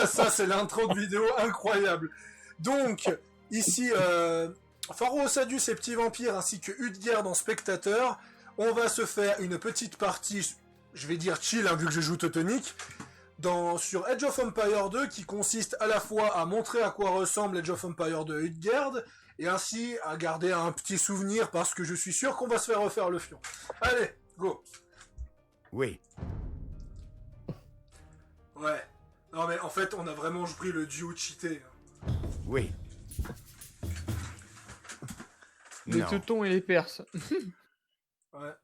Ça, c'est l'intro de vidéo incroyable. Donc, ici, Pharaoh Sadius et Petit Vampire ainsi que Utgard en spectateur, on va se faire une petite partie, je vais dire chill, hein, vu que je joue Teutonique, sur Age of Empire 2, qui consiste à la fois à montrer à quoi ressemble Age of Empire 2 Utgard, et ainsi à garder un petit souvenir, parce que je suis sûr qu'on va se faire refaire le fion. Allez, go. Oui. Ouais. Non mais en fait, on a vraiment pris le duo cheaté. Oui. Les Teutons et les Perses. Ouais.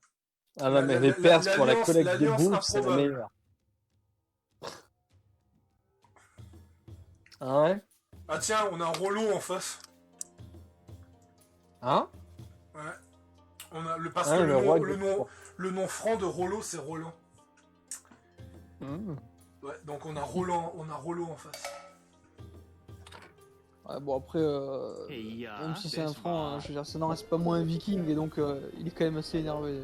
Ah non, mais les Perses pour la collecte de l'alliance bouffe, c'est le improbable. meilleur. Ah ouais? Ah tiens, on a un Rollo en face. Hein? Ouais. Parce Ah, que le nom franc de Rollo, c'est Roland. Mmh. Ouais, donc on a Rollo en face. Ouais, bon après, même si c'est un franc, je veux dire, ça n'en reste pas moins un viking et donc il est quand même assez énervé.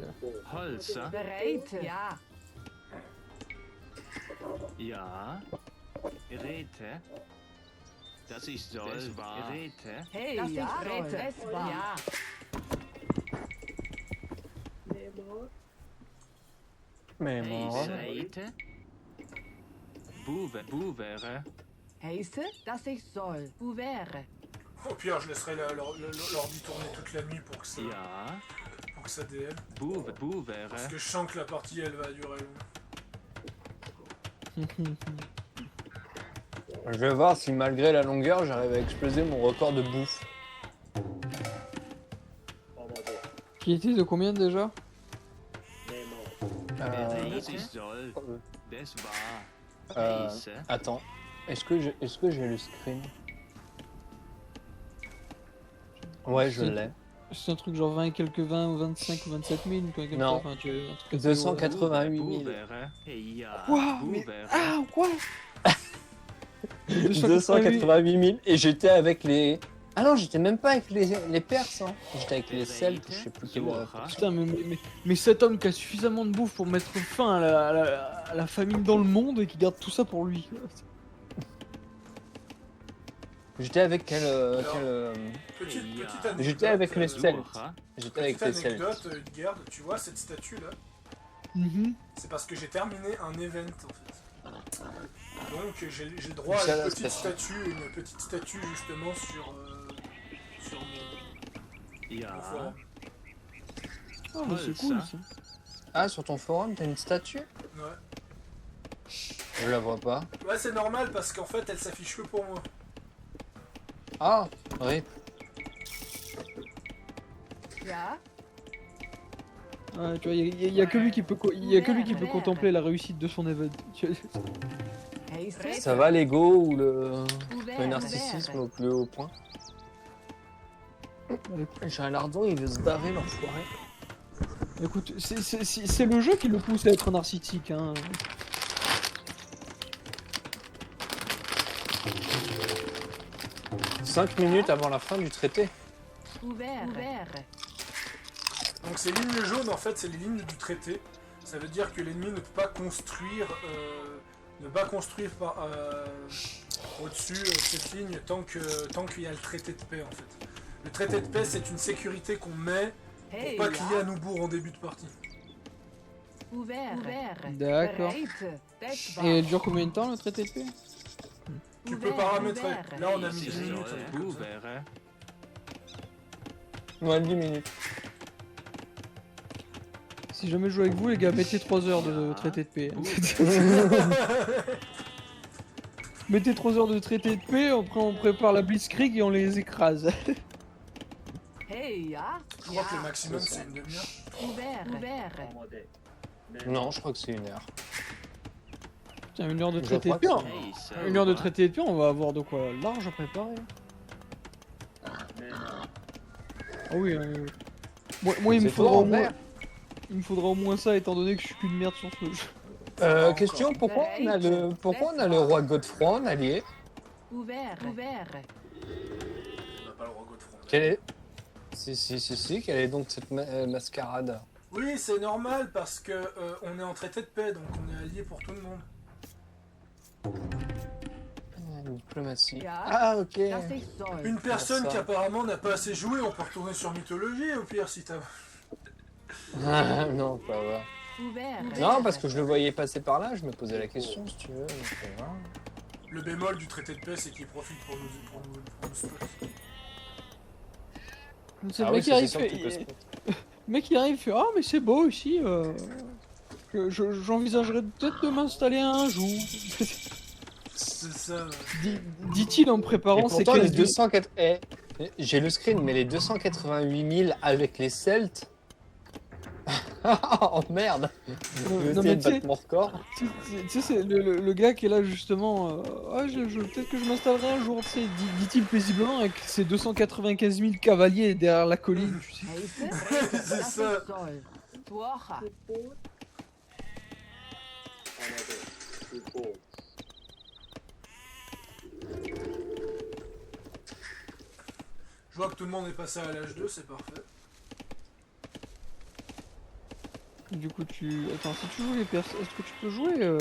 Holzer. Bereit, ja. Ja. Rete. Das ist soll. Rete. Hey, Das ja, ist Rete. es war. Ja. Mais bon. Rete. Bouvere. Heiße, dass ich soll. Bouvere. Au pire, je laisserai l'ordi tourner toute la nuit pour que ça, Ja. pour que ça DL. Bouvere. Parce que je sens que la partie, elle va durer. Je vais voir si malgré la longueur, j'arrive à exploser mon record de bouffe. Qui était de combien déjà? Das ist soll. Das war. Heiße. Attends, est-ce que j'ai le screen? Ouais, je l'ai. C'est un truc genre 20 et quelques 20 ou 25 ou 27 000 ou quelque chose. Non. Enfin, un truc assez 288 000. Bouvere. Ja. Quoi? Mais... Bouvere. Ah, quoi? 288 000 et j'étais avec les... Ah non, j'étais même pas avec les Perses, hein. J'étais avec les Celtes, je sais plus quel... Putain, mais cet homme qui a suffisamment de bouffe pour mettre fin à la famine dans le monde et qui garde tout ça pour lui. J'étais avec quel... Petite anecdote. J'étais avec les Celtes. J'étais avec Petite les Celtes. anecdote, Utgard, tu vois cette statue là? C'est parce que j'ai terminé un event en fait. Donc j'ai droit à une petite statue justement sur mon forum. Ah, mais c'est cool ça. Ah, sur ton forum, t'as une statue? Ouais. Je la vois pas. Ouais, c'est normal parce qu'en fait elle s'affiche que pour moi. Ah, oui. Ja. Ouais, tu vois, il y a que lui qui peut, contempler la réussite de son event. Heiße. Ça va l'ego ou le Bouvere. narcissisme au plus haut point? J'ai un lardon, il veut se barrer l'enfoiré. Écoute, c'est le jeu qui le pousse à être narcissique, hein. « 5 minutes avant la fin du traité. Bouvere. Donc ces lignes jaunes en fait c'est les lignes du traité. Ça veut dire que l'ennemi ne peut pas construire au-dessus cette ligne tant qu'il y a le traité de paix en fait. Le traité de paix c'est une sécurité qu'on met pour Hey, pas qu'il y ait ja. à nous bourre en début de partie. Bouvere. D'accord. Bereit, das war. Et elle dure combien de temps le traité de paix? Tu peux paramétrer. Là on a mis 10 Das ist minutes. soll. un truc comme ça. Bouvere. Ouais, 10 minutes. Si jamais je joue avec vous, les gars, mettez 3 heures de traité de paix. Mettez 3 heures de traité de paix, après on prépare la blitzkrieg et on les écrase. Hey, ja. Je crois que le maximum c'est une demi-heure. Bouvere. Non, je crois que c'est 1 heure. Tiens, 1 heure de Je traité de crois paix. que Heiße. 1 heure de traité de paix, on va avoir de quoi large à préparer. Ah oui, moi il me C'est faudra toi, au moins... vert. Il me faudra au moins ça étant donné que je suis qu'une merde sur ce jeu. Question, pourquoi on a le roi Godefroy en allié? Bouvere. On n'a pas le roi Godefroy. Quelle est... Si, quelle est donc cette mascarade? Oui, c'est normal parce que on est en traité de paix, donc on est alliés pour tout le monde. Diplomatie. Ja. Ah, ok. Das ich soll. Une personne ça. qui apparemment n'a pas assez joué, on peut retourner sur mythologie au pire si t'as... Ah, non, pas vrai. Ouvert. Non, parce que je le voyais passer par là, je me posais la question si tu veux. Donc, voilà. Le bémol du traité de paix, c'est qu'il profite pour nous spot. C'est Ah le oui, mec qui ça, c'est arrive, sûr que tu peux se- le mec qui arrive, il fait ah mais c'est beau ici. J'envisagerais peut-être de m'installer un jour. C'est ça. Dit-il en Et préparant ses pourtant, les caisses. 204... j'ai le screen, mais les 288 000 avec les Celtes... oh merde. Je vais Non, essayer mais de tu sais- battre mon record. Tu sais, c'est le gars qui est là justement. Peut-être que je m'installerai un jour, tu sais, dit-il paisiblement avec ses 295 000 cavaliers derrière la colline. Tu sais. Heiße? C'est Das ça. ich soll. Tuocha. Je vois que tout le monde est passé à l'âge 2, c'est parfait. Du coup, Attends, si tu joues les personnes. Est-ce que tu peux jouer le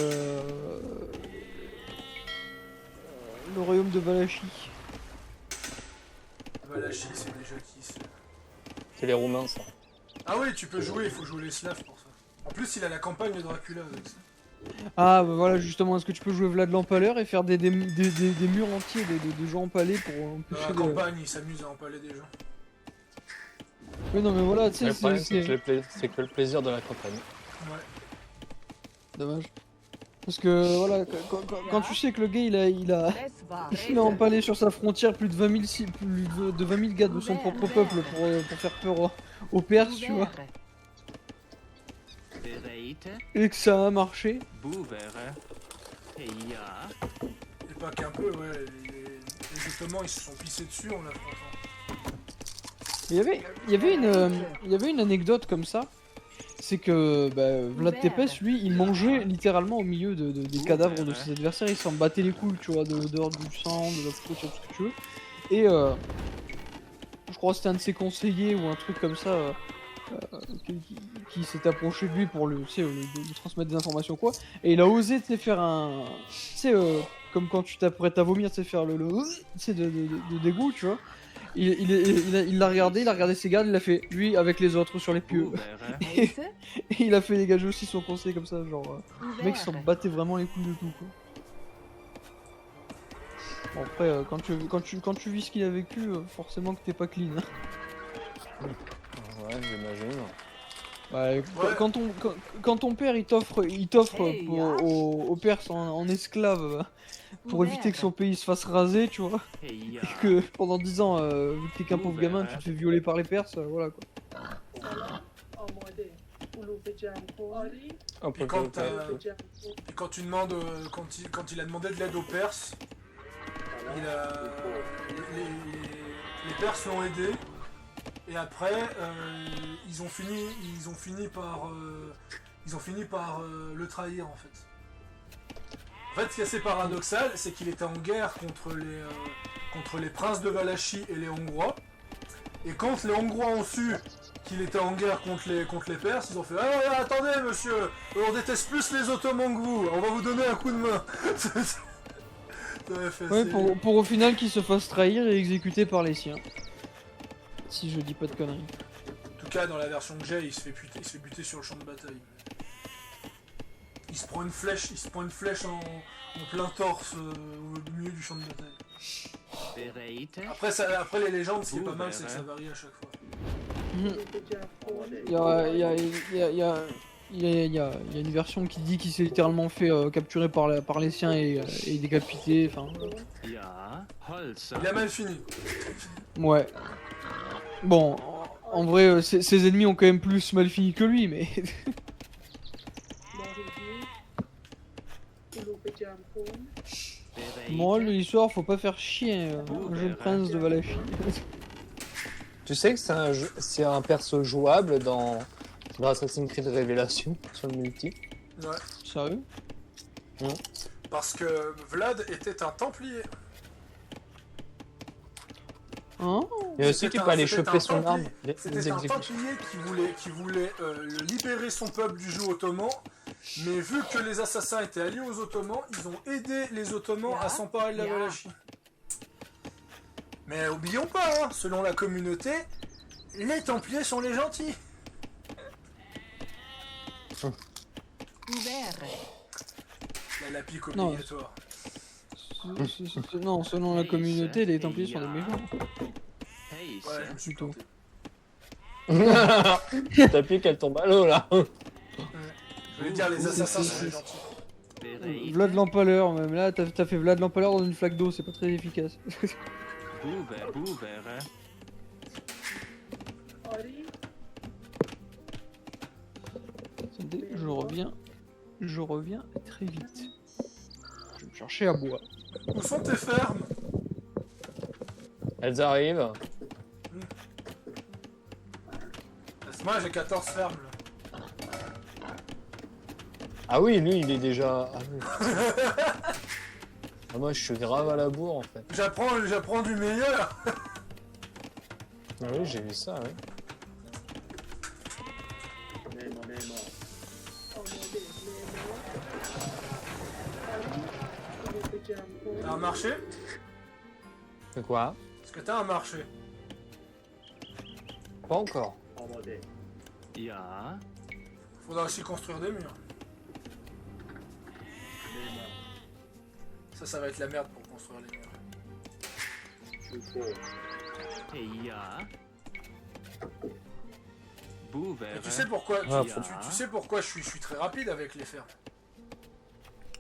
royaume de Valachie? Valachie, c'est déjà qui c'est... C'est les Roumains, ça. Ah oui, tu peux jouer, il faut jouer les Slaves pour ça. En plus, il a la campagne de Dracula avec ça. Ah, bah voilà, justement, est-ce que tu peux jouer Vlad l'Empaleur et faire des murs entiers de gens empalés pour Dans empêcher la de... campagne, il s'amuse à empaler des gens. Oui, non, mais voilà, tu sais, Le problème, c'est c'est que le plaisir de la campagne. Ouais. dommage. Parce que, voilà, quand tu sais que le gars, il a Das war. empalé sur sa frontière plus de 20 000, de 20 000 gars de son propre peuple pour faire peur aux Perses, tu vois. Ouvert. Bereit. Et que ça a marché. Bouver. Ja. Et pas qu'un peu, ouais. Les Ottomans, ils se sont pissés dessus en l'affrontant. Il y avait une anecdote comme ça. C'est que Vlad Tepes, lui, il mangeait littéralement au milieu des cadavres de ses adversaires. Il s'en battait les couilles, tu vois, dehors du sang, de la poussière, tout ce que tu veux. Et je crois que c'était un de ses conseillers ou un truc comme ça qui s'est approché de lui pour lui transmettre des informations quoi. Et il a osé tu sais, faire un, tu sais, comme quand tu t'apprêtes à vomir, tu sais, faire le tu sais, de dégoût, tu vois. Il l'a regardé, il a regardé ses gardes, il l'a fait lui avec les autres sur les pieux. Bouver. Et il a fait dégager aussi son conseil comme ça, genre le mec s'en battait vraiment les couilles de tout quoi. Bon après quand tu vis ce qu'il a vécu, forcément que t'es pas clean. Hein. Ouais, j'imagine. Ouais, quand ton père il t'offre aux Perses en esclave pour éviter que son pays se fasse raser, tu vois, Ja. et que pendant 10 ans, vu que t'es qu'un pauvre gamin, tu te fais violer par les Perses, voilà quoi. Un peu Et quand, comme et quand tu demandes, quand il a demandé de l'aide aux Perses, les Perses l'ont aidé. Et après, ils ont fini par le trahir en fait. En fait, ce qui est assez paradoxal, c'est qu'il était en guerre contre les princes de Valachie et les Hongrois. Et quand les Hongrois ont su qu'il était en guerre contre les Perses, ils ont fait « Ah, attendez monsieur, on déteste plus les Ottomans que vous, on va vous donner un coup de main !» Ouais, pour au final qu'il se fasse trahir et exécuter par les siens. Si je dis pas de conneries. En tout cas, dans la version que j'ai, il se fait buter sur le champ de bataille. Il se prend une flèche en plein torse au milieu du champ de bataille. Bereit. Après les légendes, ce qui est pas mal, c'est que ça varie à chaque fois. Il y a une version qui dit qu'il s'est littéralement fait capturer par les siens et décapité, enfin... Ja. Holz. Il a mal fini. Ouais. Bon, en vrai, ses ennemis ont quand même plus mal fini que lui, mais... Moi, l'histoire, faut pas faire chier un jeune prince de Valachie. Tu sais que c'est un perso jouable dans Assassin's Creed Révélation sur le multi. Ouais. Sérieux? Parce que Vlad était un templier. Hein? Et aussi, tu peux aller C'était choper un son arme. C'était un Templier qui voulait libérer son peuple du jeu ottoman, mais vu que les assassins étaient alliés aux Ottomans, ils ont aidé les Ottomans à s'emparer de la Valachie. Mais oublions pas, hein, selon la communauté, les Templiers sont les gentils. Ouvert. La pique Non. obligatoire. Non, selon la communauté, les Templiers sont des méchants. Hey, Ouais, je me suis Plutôt. planté. Ta pique, elle tombe à l'eau, là. Je voulais dire les assassins sont les gentils. Vlad l'empaleur, même là, t'as fait Vlad l'empaleur dans une flaque d'eau, c'est pas très efficace. Boover. Attendez, je reviens très vite. Je vais me chercher à boire. Où sont tes fermes? Elles arrivent. Moi j'ai 14 fermes. Là. Ah oui, lui, il est déjà... Ah, oui. Ah, moi, je suis grave à la bourre, en fait. J'apprends du meilleur. Ah oui, j'ai vu ça, oui. T'as un marché? C'est quoi? Est-ce que t'as un marché? Pas encore. Ja. Faudra aussi construire des murs. Ça va être la merde pour construire les murs. Ja. Boover. Et tu sais pourquoi, Ah, tu sais pourquoi je suis très rapide avec les fermes?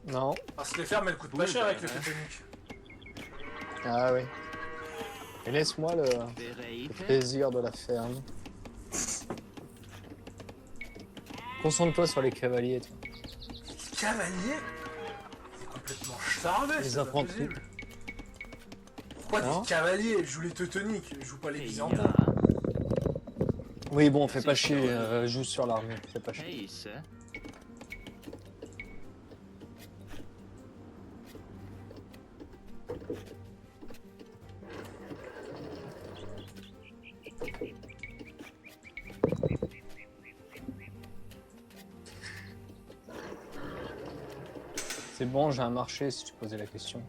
Non. Parce que les fermes elles coûtent pas cher avec le Titanic. Ah oui. Et laisse-moi le plaisir de la ferme. Concentre-toi sur les cavaliers, toi. Les cavaliers? C'est complètement charmé. Les c'est pas infanteries. possible. Pourquoi Hein? des cavaliers? Je joue les teutoniques, je joue pas les byzantins. Ja. Oui, bon, fais pas chier, joue sur l'armée, fais pas chier. Hey, ça. C'est bon, j'ai un marché si tu posais la question.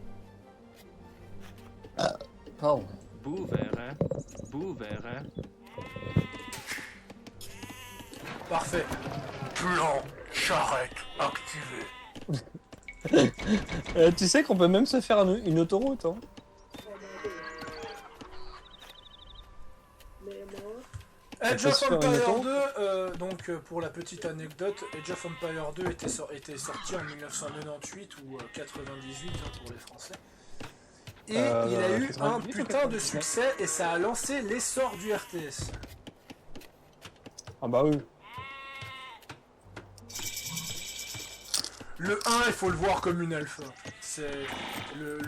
Pardon. Boover. Parfait. Plan charrette activé. Tu sais qu'on peut même se faire une autoroute, hein. Age peut of se faire une Empire auto 2, donc pour la petite anecdote, Age of Empire 2 était sorti en 1998 ou 98 hein, pour les Français. Et il a eu un 98 ou putain de 99. succès et ça a lancé l'essor du RTS. Ah bah oui. Le 1, il faut le voir comme une alpha. C'est le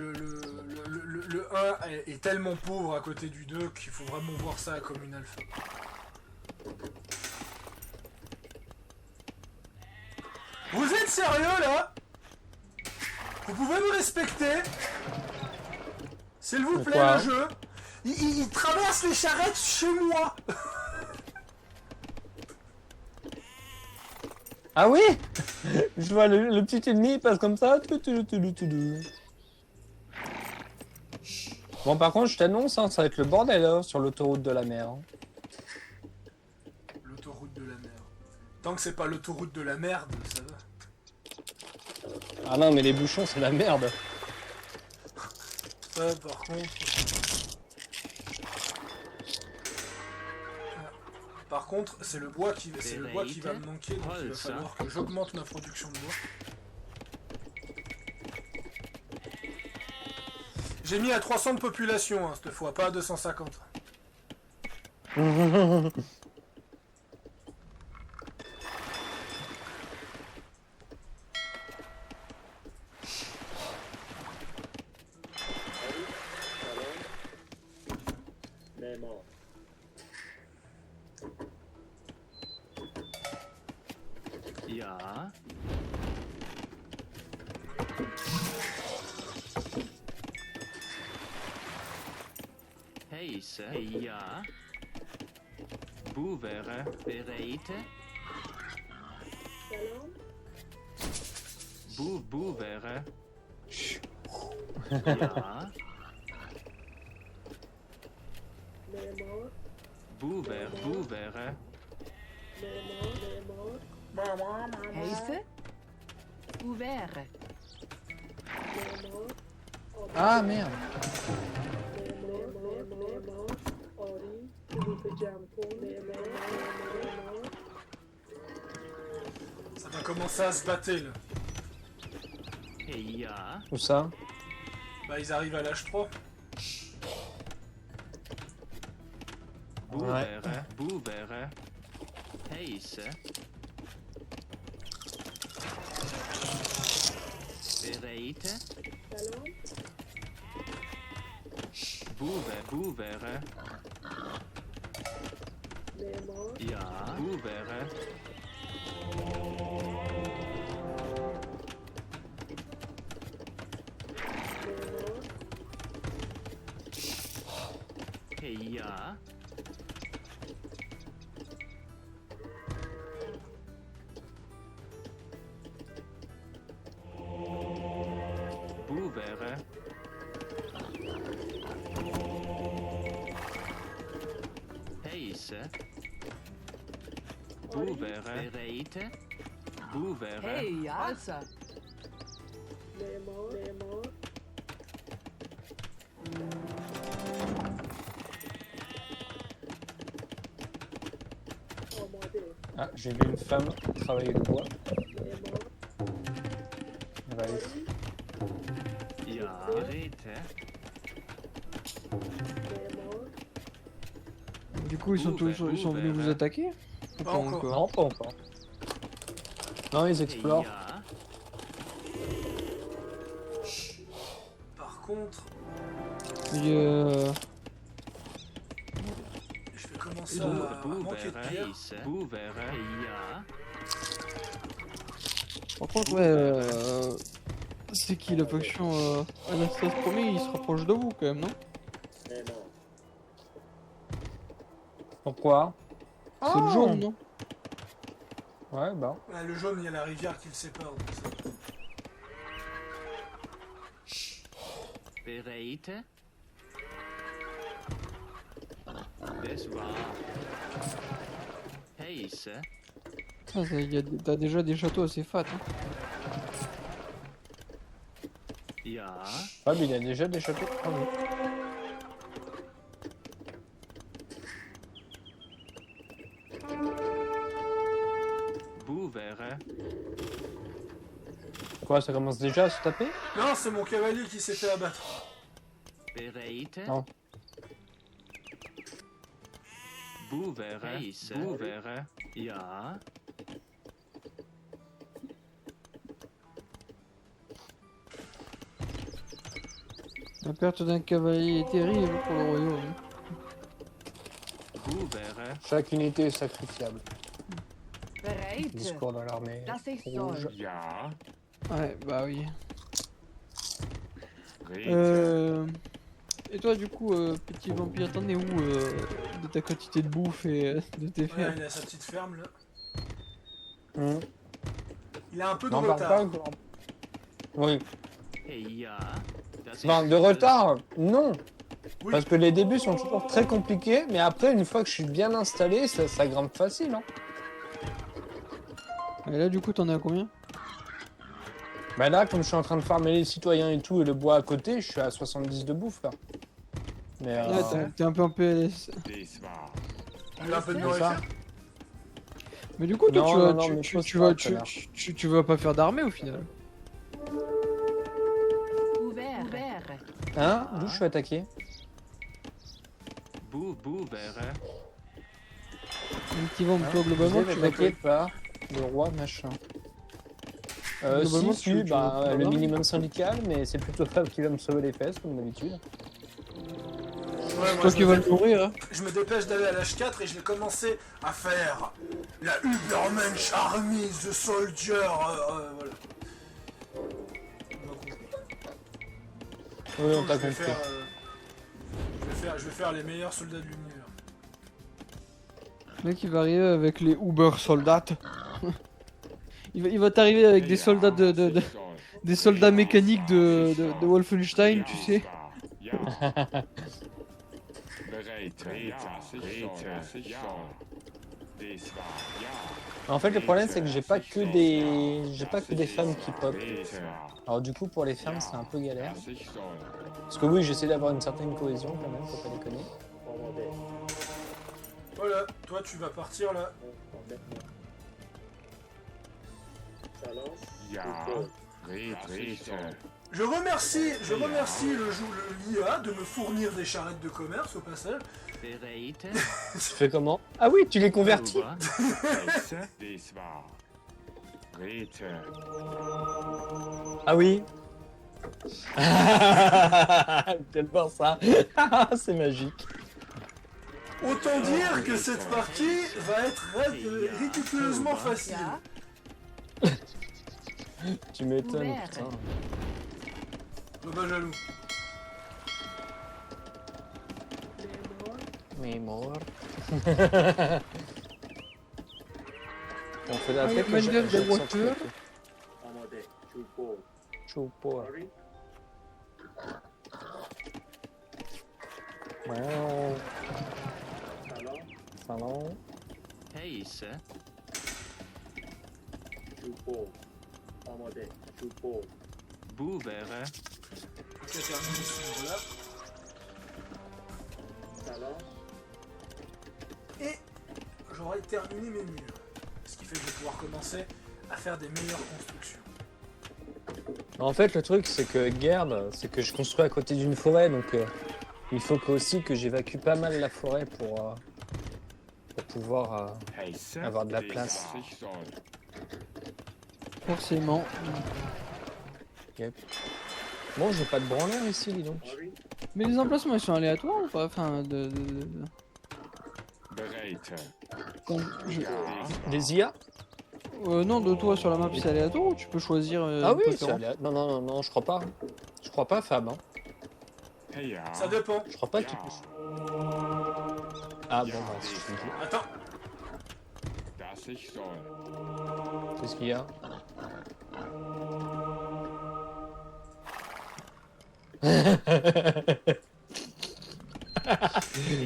1 est tellement pauvre à côté du 2 qu'il faut vraiment voir ça comme une alpha. Vous êtes sérieux là? Vous pouvez me respecter? S'il vous plaît, Pourquoi le jeu. Il traverse les charrettes chez moi. Ah oui. Je vois le petit ennemi, il passe comme ça. Bon, par contre, je t'annonce, hein, ça va être le bordel hein, sur l'autoroute de la mer. Hein. L'autoroute de la mer. Tant que c'est pas l'autoroute de la merde, ça va. Ah non, mais les bouchons, c'est la merde. Ça, par contre... Par contre, c'est le bois qui va me manquer, donc il va falloir que j'augmente ma production de bois. J'ai mis à 300 de population hein, cette fois, pas à 250. Ja. Hey, Heise. Ja. Boevere. Bereite. Boevere. Ja. Boevere. Heise. Ouvert. Ah merde. Ça va commencer à se battre là. Ja. Où ça? Bah ils arrivent à l'âge 3. Boevere. Boevere. Heise. Bereite. Boevere. Ja. Boevere. Ja. Boevere. Heise. Boevere. Bereite. Boevere. Hey, Alsa. Ah, j'ai vu une femme travailler le bois. Elle va aller. Ja. Bereite. Du coup, ils sont venus vous attaquer? Ou Pas encore. Non, pas encore. Non, ils explorent. Ja. Par contre, Et je vais commencer à manquer de Boevere. pierre. Heise. Boevere. Ja. par contre, ouais, c'est qui la faction Anastas premier, il se rapproche de vous quand même, non? Pourquoi? C'est le jaune, non? Ouais, bah. Ah, le jaune, il y a la rivière qui le sépare. donc ça. Bereite. Das war. Heise. Ah, t'as déjà des châteaux assez fat. Hein. Ja. Ah, mais il y a déjà des châteaux. Ah oui. Boevere. Quoi, ça commence déjà à se taper? Non, c'est mon cavalier qui s'est fait abattre. Bereite. Non. Boevere. Heise. Boevere. Ja. La perte d'un cavalier est terrible pour le royaume. Boevere. Chaque unité est sacrifiable. Bereit. Discours dans l'armée Das ich rouge. soll. Ja. Ouais, bah oui. Rete. Et toi, du coup, petit vampire, t'en es où de ta quantité de bouffe et de tes Ouais, fers? il a sa petite ferme là. Hum. Il a un peu de Non, parle retard. pas. Oui. Ja. Das Enfin, ist de retard, non. Oui. Parce que les débuts sont toujours très compliqués, mais après, une fois que je suis bien installé, ça grimpe facile. Hein. Et là, du coup, t'en es à combien? Bah là, comme je suis en train de farmer les citoyens et tout, et le bois à côté, je suis à 70 de bouffe, là. Mais Ouais, t'es un peu en PLS. Das war. Il a un peu de c'est nourriture. ça. Mais du coup, toi, Non, tu vas, non, mais tu, pose tu pas, vas, connard. tu vas pas faire d'armée au final. Ouvert. Ouvert. Hein? D'où je suis attaqué? Boevere. Un petit vent, toi, Vous globalement, êtes tu vas attaqué par le roi machin. Globalement, Si, tu vas bah, faire le l'armée. minimum syndical, mais c'est plutôt Fab qui va me sauver les fesses, comme d'habitude. Ouais, moi, toi je qui me vas dé- le nourrir. Hein. je me dépêche d'aller à l'âge 4 et je vais commencer à faire la Übermensch Army, The Soldier, voilà. Oui, on Donc, t'a je vais compris. faire, je vais je vais faire les meilleurs soldats de l'univers. Le mec il va arriver avec les Uber soldats. Il va t'arriver avec des soldats des soldats mécaniques de Wolfenstein, tu sais. En fait, le problème, c'est que j'ai pas que des femmes qui pop. Alors du coup, pour les femmes, c'est un peu galère. Parce que oui, j'essaie d'avoir une certaine cohésion quand même, faut pas déconner. Voilà, toi tu vas partir là. Je remercie l'IA de me fournir des charrettes de commerce au passage. Bereit. Tu fais comment? Ah oui, tu les convertis. Ah oui. J'aime voir ça. C'est magique. Autant dire que cette partie va être ridiculeusement facile. Tu m'étonnes, Ouvert. putain. Sois pas jaloux. Mais mort. On fait la Ah, fête, Manuel j'ai- de j'ai le voiture. sentiment que- Choupo. Wow. Salon. Heise. Bouvere. Ok, terminé ce niveau-là. Et j'aurai terminé mes murs. Ce qui fait que je vais pouvoir commencer à faire des meilleures constructions. En fait, le truc, c'est que Gerd, c'est que je construis à côté d'une forêt, donc il faut aussi que j'évacue pas mal la forêt pour pouvoir avoir de la place. Forcément. Yep. Bon, j'ai pas de branleur ici, dis donc. Mais les emplacements ils sont aléatoires ou pas? Enfin, Quand Des IA? non, de toi sur la map c'est aléatoire ou tu peux choisir Ah une oui, préférence? non, je crois pas. Je crois pas, Fab. Hein. Ça dépend. Je crois pas qu'il peut. Ah bon, bah, si je te le dis. Attends. Qu'est-ce qu'il y a?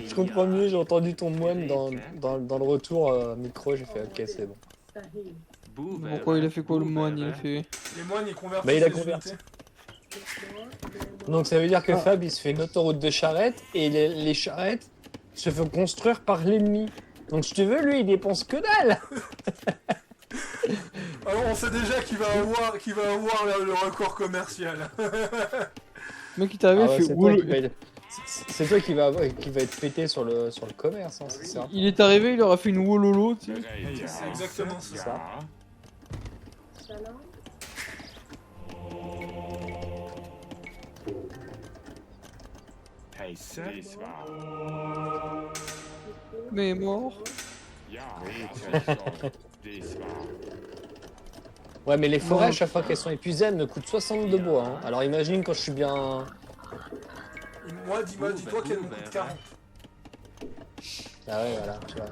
Je comprends mieux, j'ai entendu ton moine dans le retour micro, j'ai fait ok, c'est bon. Bouvere. Pourquoi il a fait quoi le moine? Il a fait... Les moines ils convertissent Bah, il a les converti. unités. Donc ça veut dire que Ah. Fab il se fait une autoroute de charrettes et les charrettes se font construire par l'ennemi. Donc si tu veux, lui il dépense que dalle. Alors on sait déjà qu'il va avoir le record commercial. Le mec qui t'arrive Ah il ouais, fait c'est toi Ouh, qui va être- c'est toi qui va être pété sur le commerce, hein, c'est ça. il est arrivé, il aura fait une wololo, tu sais. C'est exactement ça. Ça. Mais mort. Ouais, mais les forêts, Non. à chaque fois qu'elles sont épuisées, elles me coûtent 60 de bois. Hein. Alors imagine quand je suis bien. Et moi, dis-toi qu'elle me coûte 40. Ah ouais, voilà, tu vois.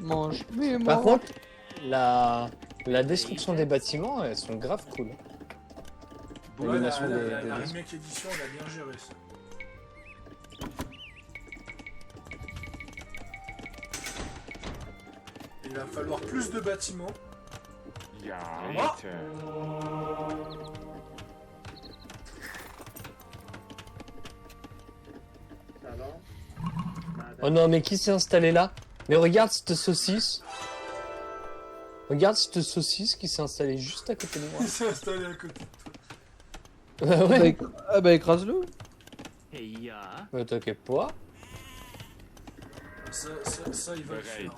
Mange. Mais mort. Par contre, la destruction des bâtiments, elles sont grave cool. Ouais, L'animation la des- remake édition, elle a bien géré ça. Il va falloir plus de bâtiments. Oh non, mais qui s'est installé là? Mais regarde cette saucisse. Regarde cette saucisse qui s'est installée juste à côté de moi. Il s'est installé à côté. Ouais, Ah bah écrase-le. Heia. mais t'inquiète pas. Ça, il va le faire.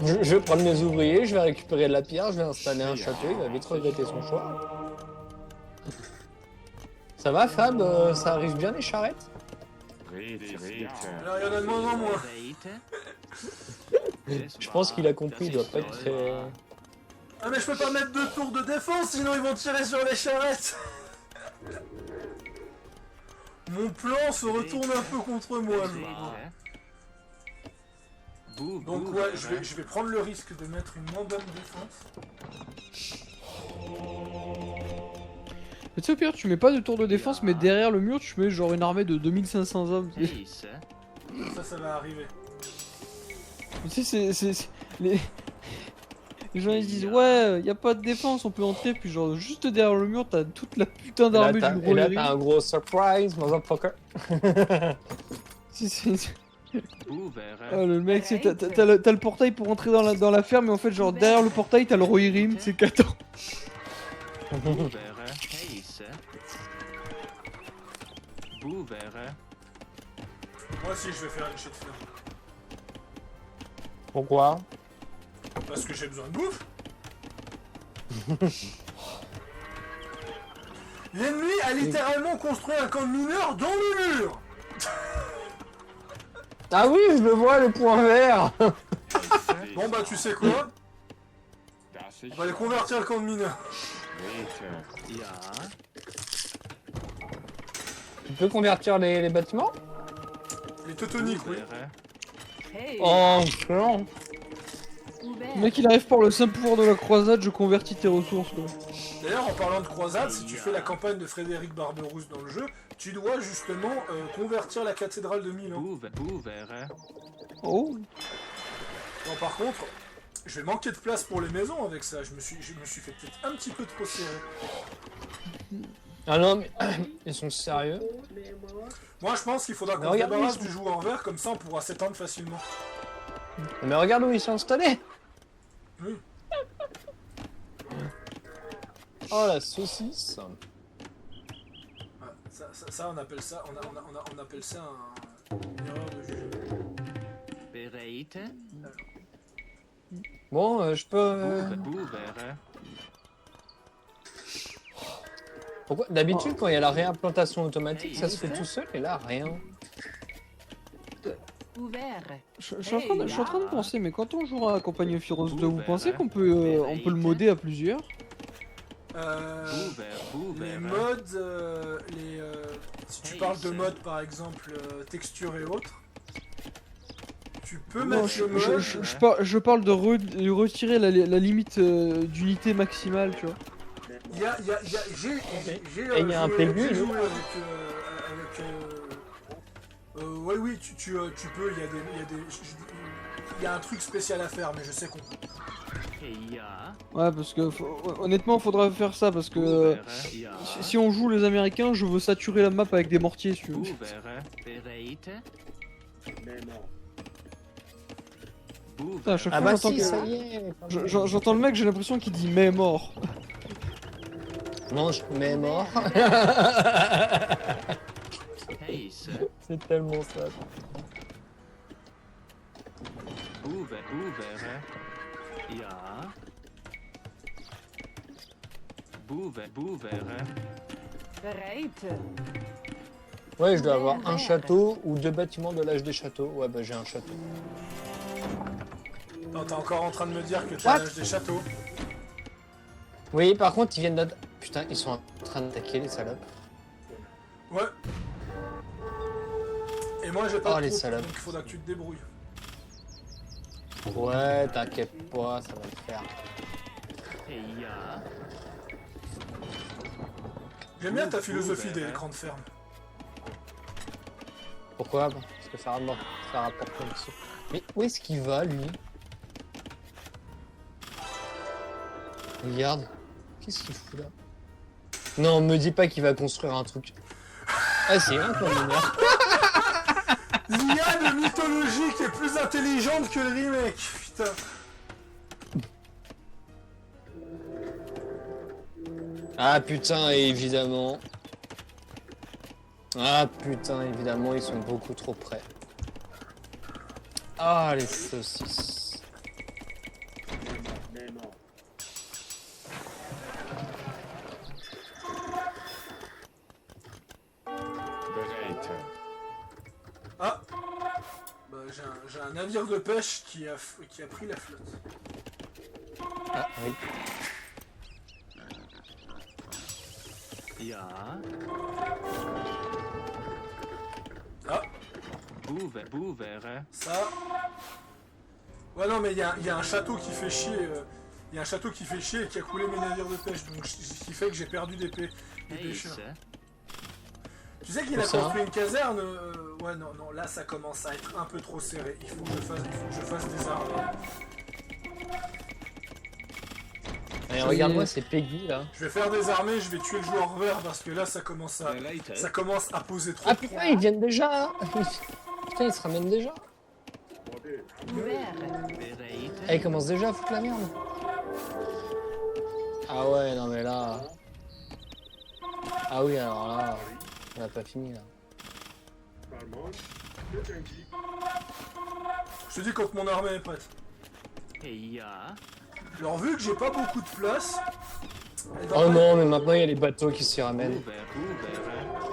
Je vais prendre mes ouvriers, je vais récupérer de la pierre, je vais installer un château, il va vite regretter son choix. Ça va Fab, ça arrive bien les charrettes? Alors, il y en a de moins en moins. Je pense qu'il a compris, il doit pas être très... Ah, mais je peux pas mettre de tours de défense, sinon ils vont tirer sur les charrettes. Mon plan se retourne un peu contre moi, je Bereit, crois. hè? Boe, Donc boe, ouais, bereit. je vais prendre le risque de mettre une moins bonne défense. Mais tu sais, au pire, tu mets pas de tour de défense, mais derrière le mur, tu mets genre une armée de 2500 hommes. Heisse. Ça va arriver. Tu sais, les gens ils se disent ouais, y a pas de défense, on peut entrer, puis genre juste derrière le mur, t'as toute la putain d'armée du gros Et là, Léry. t'as un gros surprise, motherfucker. C'est- Boe, bereit. Ah, le mec, t'as le portail pour entrer dans la ferme, mais en fait, genre derrière le portail, t'as le Rohirrim, c'est qu'attends. Boe, bereit. Heisse. Boe, bereit. Moi aussi, je vais faire un jet de fer. Pourquoi? Parce que j'ai besoin de bouffe. L'ennemi a littéralement construit un camp de mineurs dans le mur. Ah oui, je le vois, le point vert. Bon bah tu sais quoi? On va les convertir le camp de mineurs. Ja. Tu peux convertir les bâtiments? Les teutoniques, oui. Bereit. Hey. Oh, non. Le mec, il arrive par le simple pouvoir de la croisade, je convertis tes ressources, quoi. D'ailleurs, en parlant de croisade, si tu fais la campagne de Frédéric Barberousse dans le jeu, tu dois justement convertir la cathédrale de Milan. Boe, bereit. Oh. Bon, par contre, je vais manquer de place pour les maisons avec ça. Je me suis fait peut-être un petit peu trop serré. Ah non, mais ils sont sérieux. Moi, je pense qu'il faudra qu'on se Regarde, débarrasse ils sont- du joueur en vert, comme ça on pourra s'étendre facilement. Mais regarde où ils sont installés. Oui. Oh la saucisse. Ah, ça, on appelle ça, on appelle ça une erreur de jugement. Bereit. Bon, je peux. Boe, bereit. Pourquoi? D'habitude, quand il y a la réimplantation automatique, ça se fait tout seul, et là, rien. Ouvert. Je suis en train de penser, mais quand on jouera à Compagnie of Heroes 2, vous pensez qu'on peut le modder à plusieurs? Boe, Les bereit. mods, si tu parles de mods par exemple, texture et autres, tu peux Non, mettre le mode. je parle de retirer la limite d'unité maximale, tu vois. J'ai Et il y a un PLU, joué lui. ouais, oui, tu peux, il y a un truc spécial à faire, mais je sais qu'on peut. Ja. Ouais, parce que honnêtement, faudra faire ça, parce que Boe, bereit. Ja. si on joue les Américains, je veux saturer la map avec des mortiers, si tu veux. Boe, bereit. Bereit. Boe, Putain, à chaque Ah fois, bah j'entends si, que- ça y est. j'entends le mec, j'ai l'impression qu'il dit mais mort. Mange, mais mort. Heisse. C'est tellement ça. Boe, bereit. Ja. Boe, bereit. Bereit. Ouais, je dois avoir un château ou 2 bâtiments de l'âge des châteaux. Ouais, bah j'ai un château. Non, t'es encore en train de me dire que t'es What à l'âge des châteaux. Oui, par contre, ils viennent d'être. Putain, ils sont en train d'attaquer les salopes. Ouais. Et moi j'ai pas Oh, de les troupes, salopes. donc il faudra que tu te débrouilles. Ouais, t'inquiète pas, ça va le faire. Ja. J'aime bien ta philosophie des grandes fermes. Pourquoi? Parce que ça rapporte comme ça. Mais où est-ce qu'il va, lui? Regarde. Qu'est-ce qu'il fout là? Non, me dis pas qu'il va construire un truc. Ah, c'est un peu mineur. L'IA de mythologie qui est plus intelligente que le remake, putain. Ah putain, évidemment. Ah putain, évidemment, ils sont beaucoup trop près. Ah, les saucisses. Ah bah, j'ai un navire de pêche qui a pris la flotte. Ah, oui. Ja. Ça. Ouais, non, mais il y a un château qui fait chier. Il y a un château qui fait chier et qui a coulé mes navires de pêche. Donc, ce qui fait que j'ai perdu des pêcheurs. Tu sais qu'il a construit une caserne ouais, non, là ça commence à être un peu trop serré. Il faut que je fasse des armes. Allez, regarde-moi, c'est Peggy là. Je vais faire des armées, je vais tuer le joueur vert parce que là ça commence à poser trop. Ah putain, ils viennent déjà. Putain, ils se ramènent déjà. Ah, ils commencent déjà à foutre la merde. Ah ouais, non mais là... Ah oui, alors là, on n'a pas fini là. Je te dis quand mon armée est prête. Alors vu que j'ai pas beaucoup de place... Oh non, mais maintenant il y a les bateaux qui s'y ramènent.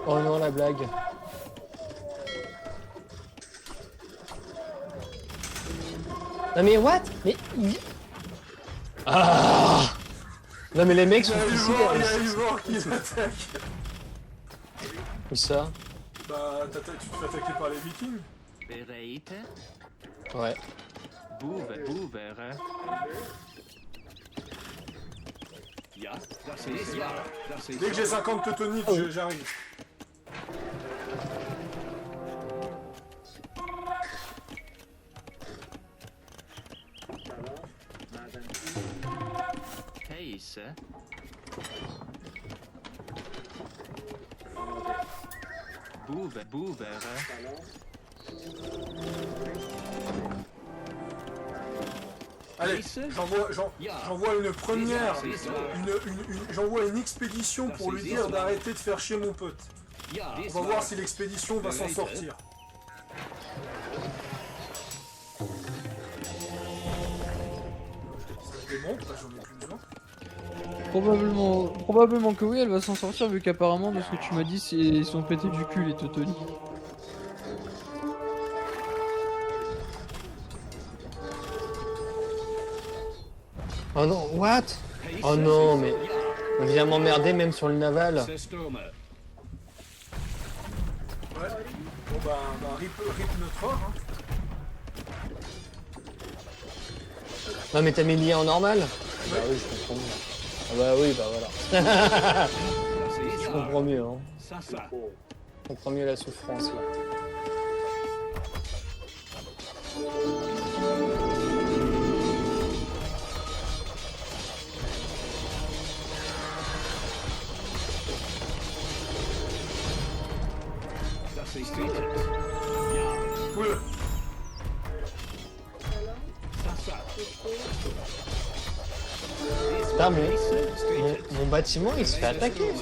Oh non, la blague. Non mais what? Mais... Ah! Non mais les mecs sont ici. Il y a Ivor qui l'attaque. Où ça? Bah, tu te fais attaquer par les vikings. Ouais. Dès que j'ai 50 teutoniques, j'arrive. Allez, j'envoie une première, j'envoie une expédition pour lui dire d'arrêter de faire chier mon pote. On va voir si l'expédition va s'en sortir. Ça se démonte, là j'en ai plus besoin. Probablement que oui, elle va s'en sortir vu qu'apparemment, de ce que tu m'as dit, ils sont pétés du cul les teutoniques. Oh non, what? Oh non, mais... On vient m'emmerder même sur le naval. Ouais. Bon bah rip notre or, hein. Non mais t'as mis le lien en normal? Bah oui, je comprends mieux. Ah bah oui, bah voilà. Je comprends mieux, hein. Je comprends mieux la souffrance, là. Cool. Putain, mon bâtiment il se fait attaquer.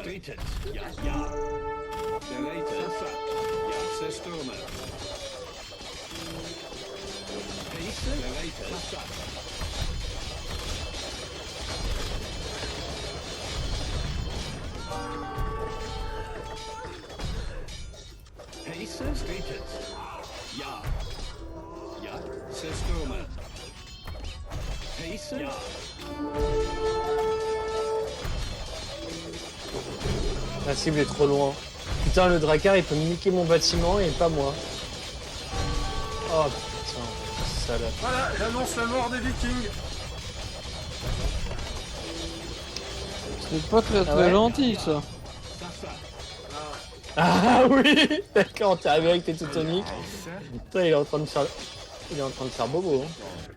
La cible est trop loin. Putain, le Drakkar il peut me niquer mon bâtiment et pas moi. Oh putain, salope. Voilà, j'annonce la mort des vikings. C'est pas très gentil ça. Ah oui. D'accord, t'es arrivé avec tes teutoniques. Putain, il est en train de faire bobo. Hein.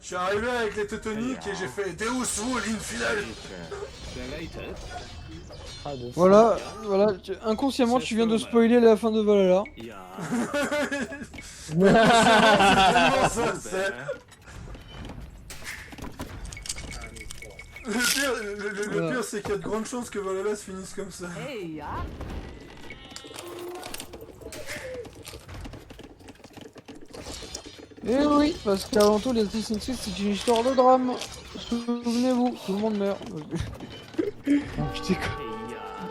Je suis arrivé avec les teutoniques et j'ai fait Deus Vult infidèle. Ah, de fou. Voilà, inconsciemment tu viens de spoiler la fin de Valhalla. C'est tellement ça, c'est... Le pire c'est qu'il y a de grandes chances que Valhalla se finisse comme ça. Et oui, parce qu'avant tout, les Assassin's Creed, c'est une histoire de drame. Souvenez-vous, tout le monde meurt.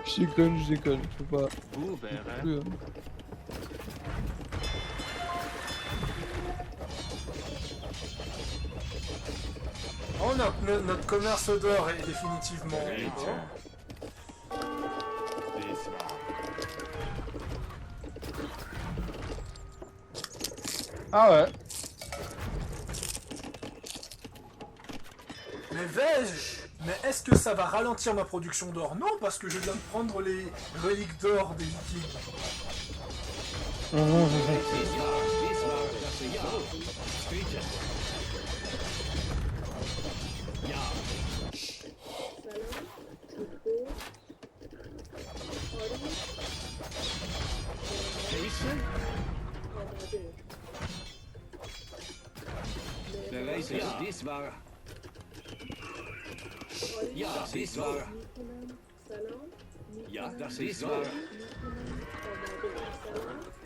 Je déconne, faut pas... Plus, hein. Oh, notre commerce d'or est définitivement mort. Ah ouais. Mais vais-je? Mais est-ce que ça va ralentir ma production d'or? Non, parce que je viens de prendre les reliques d'or des Vikings. Ja, dies war. Ja, das ist wahr.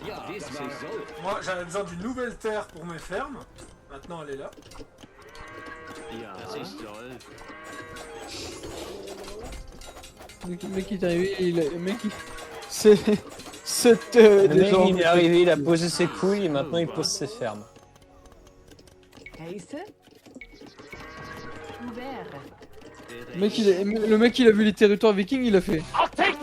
Ja, dies war so. Moi, j'avais besoin d'une nouvelle terre pour mes fermes. Maintenant, elle est là. Ja, das ist toll. Le mec il est arrivé, le mec il... C'est... Cette... Le mec il est arrivé, il a posé ses couilles et maintenant il pose ses fermes. Heiße? Ouvert. Le mec il a vu les territoires vikings, il a fait... Bereit.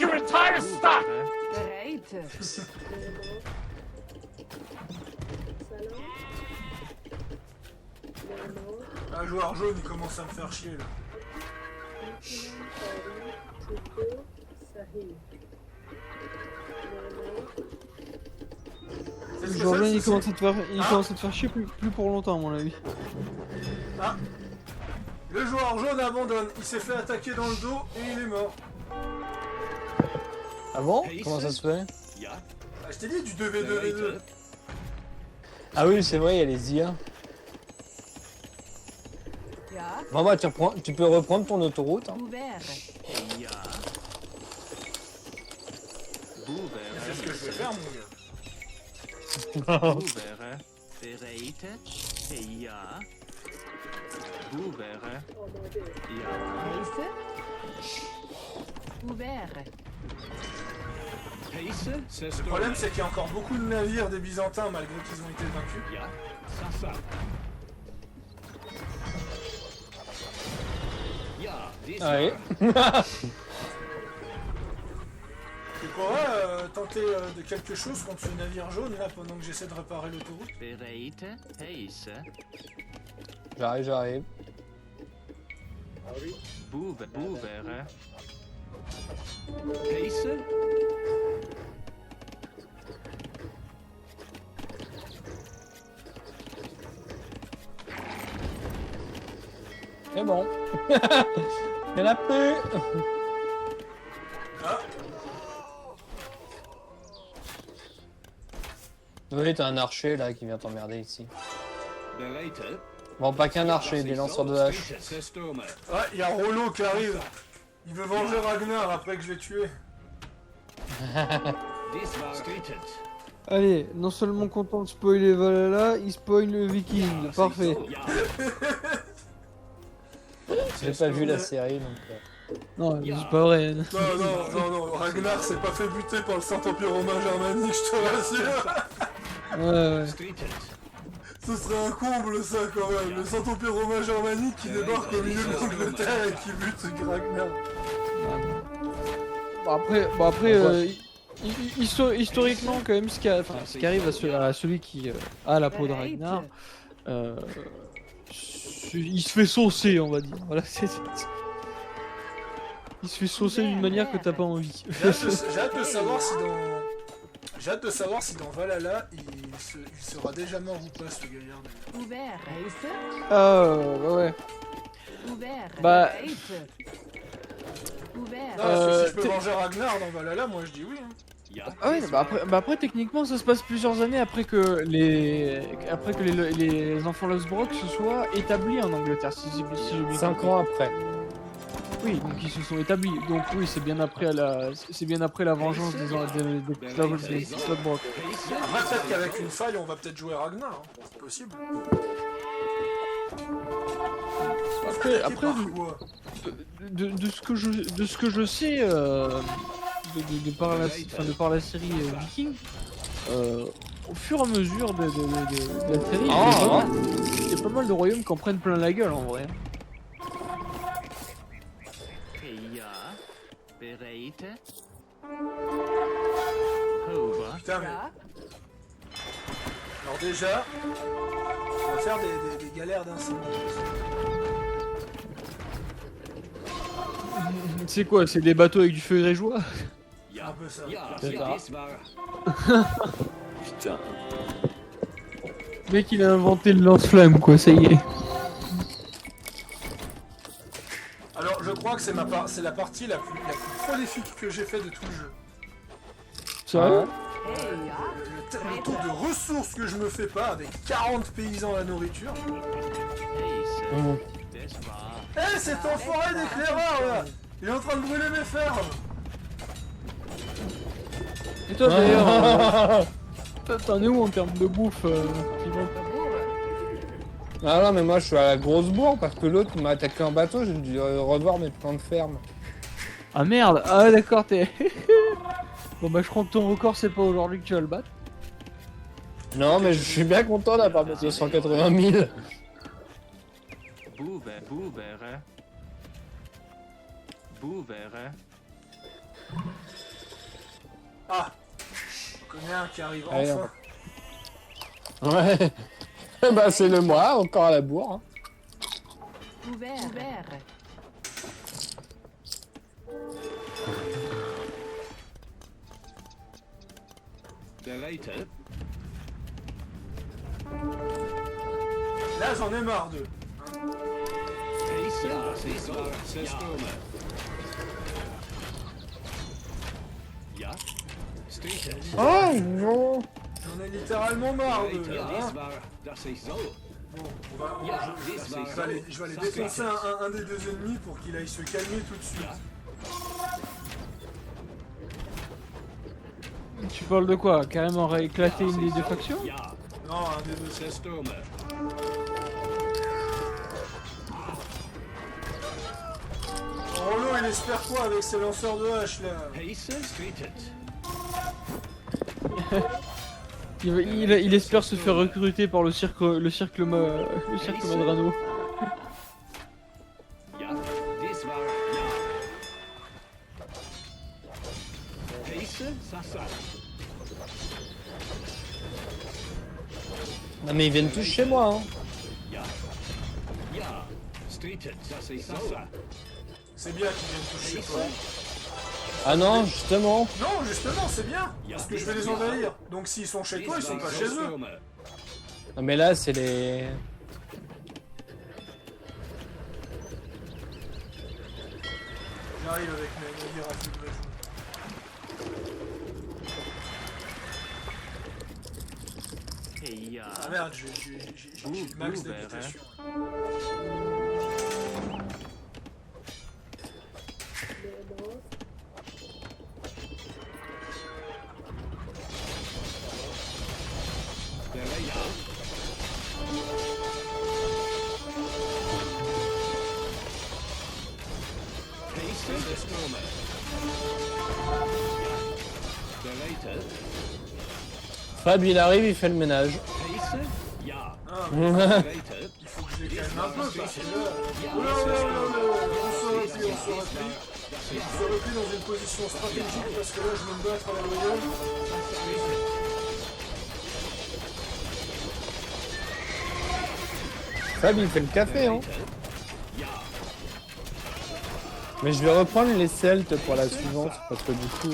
Un joueur jaune, il commence à me faire chier là. C'est ce que Jordan c'est, il c'est- commence à te faire chier plus pour longtemps à mon avis. Ah. Le joueur jaune abandonne. Il s'est fait attaquer dans le dos et il est mort. Ah bon? Comment ça se fait? Ja, Ah, je t'ai dit du 2v2v2. Ah oui, c'est vrai, il y a les IA. Ja. Bon bah tu peux reprendre ton autoroute. Hein. Ouvert. ja. Boeber, C'est ce que je vais faire, mon gars. Boeber, bereit. Ja. Boeber, ja. Heiße? Ouvert. Heiße, c'est Le problème, c'est qu'il y a encore beaucoup de navires des Byzantins malgré qu'ils ont été vaincus. Ja, ça. Ja, dies Ah oui. war. Tu pourrais tenter de quelque chose contre ce navire jaune là pendant que j'essaie de réparer l'autoroute? Bereit, heiße. J'arrive. Boeber, heiße. C'est bon. Il y en a plus. Ah, Oui, t'as un archer là qui vient t'emmerder ici. Bereit. Bon, pas qu'un archer, des lanceurs de hache. C'est Stürmer. ah, il y a Rollo qui arrive. Il veut venger Ragnar après que je l'ai tué. Dies war Streetet. Allez, non seulement content de spoiler Valhalla, il spoil le viking, parfait. Ja, J'ai pas vu la série donc. Non, mais c'est pas vrai. Non, Ragnar s'est pas fait buter par le Saint-Empire romain germanique, je te rassure. Ouais. Streetet. Ce serait un comble ça quand même, le Saint-Empire romain germanique qui débarque au milieu de l'Angleterre et qui bute Ragnar. Bon après, historiquement quand même, ce qui arrive à celui qui a la peau de Ragnar, il se fait saucer, on va dire. Voilà, il se fait saucer d'une manière que t'as pas envie. J'ai hâte de savoir si dans... J'ai hâte de savoir si dans Valhalla, il sera déjà mort ou pas, ce gaillard. Ouvert. Heiße? Ouais. Ouvert. Bah- Bereit. Ouvert. Non, parce que si je peux venger Ragnar dans Valhalla, moi je dis oui. Hein. Ja, Ah ouais, après techniquement ça se passe plusieurs années après que les enfants Losbrock se soient établis en Angleterre, si j'ai bien 5 compris. ans après. Oui, donc ils se sont établis. Donc oui, c'est bien après la vengeance des Losbrock. Après, peut-être qu'avec une faille, on va peut-être jouer Ragnar. Hein. C'est possible. Après Quoi de ce que je sais de par la série Viking, au fur et à mesure de la série, il y a pas mal de royaumes qui en prennent plein la gueule en vrai. ja. Bereit. Hover. Putain, mais Ja. Alors déjà, on va faire des galères d'incendie. C'est quoi? C'est des bateaux avec du feu grégeois? C'est un peu ça. C'est ça. Putain. Le mec il a inventé le lance-flamme quoi, ça y est. Alors je crois que c'est la partie la plus prolifique que j'ai fait de tout le jeu. Sérieux? Hey, ja. Le taux de ressources que je me fais pas avec 40 paysans à la nourriture. Hey, das war. Eh, cet enfoiré d'éclaireur là, il est en train de brûler mes fermes. Et toi d'ailleurs, t'en es où en termes de bouffe, Clément? Ah non, mais moi je suis à la grosse bourre parce que l'autre m'a attaqué en bateau, j'ai dû revoir mes plans de ferme. Ah merde, ah d'accord, t'es... Bon bah je crois que ton record c'est pas aujourd'hui que tu vas le battre. Non, mais je suis bien content d'avoir battu 180 000. Bouvere. Ah, je connais un qui arrive Allez, enfin. Ouais. Bah c'est le moi, encore à la bourre. Hein. Ouvert. Bereitet. Là j'en ai marre d'eux. Ja, Streetet. Oh non. J'en ai littéralement marre d'eux. Bereitet, Hein. das war, dass ich so. Bon, je vais aller défoncer un des deux ennemis pour qu'il aille se calmer tout de suite. Tu parles de quoi? Carrément rééclater une des deux factions? Ja, Non, un des deux. Zerstürme. Rollo, il espère quoi avec ses lanceurs de hache là? Heisse, Streetet. Il espère se faire recruter par le cirque Madrano. Ja, das war, ja. Heisse, Sassa. Non mais ils viennent tous chez moi. Hein. Ja, Streetet, dass ich so. C'est bien qu'ils viennent toucher toi. Ah non, justement. Non, justement, c'est bien. Parce que je vais les envahir. Donc s'ils sont chez toi, ils sont pas chez eux. Non mais là c'est les... J'arrive avec mes rafles de joue. Hey, ja. Ah merde, j'ai le max d'habitation. Fab il arrive, il fait le ménage. Ja, Ah, Bereitet. il faut que je les calme un peu parce que là... Oh là là là là, on se replie dans une position stratégique parce que là je vais me battre à la loyale. Fab il fait le café hein. Mais je vais reprendre les Celtes pour la suivante parce que du coup...